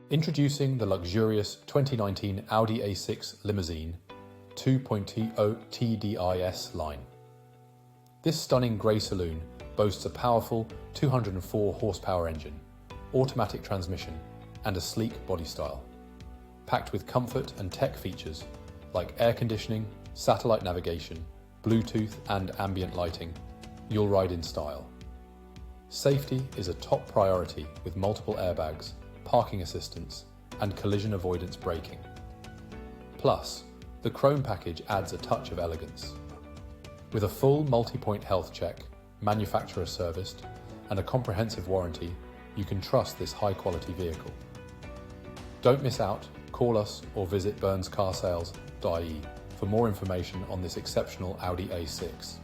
Introducing the luxurious 2019 Audi A6 Limousine 2.0tdi line. This stunning grey saloon boasts a powerful 204 horsepower engine, automatic transmission, and a sleek body style. Packed with comfort and tech features like air conditioning, satellite navigation, Bluetooth and ambient lighting, you'll ride in style. Safety is a top priority with multiple airbags, parking assistance, and collision avoidance braking. Plus, the chrome package adds a touch of elegance. With a full multi-point health check, manufacturer serviced, and a comprehensive warranty, you can trust this high-quality vehicle. Don't miss out, call us or visit burnscarsales.ie for more information on this exceptional Audi A6.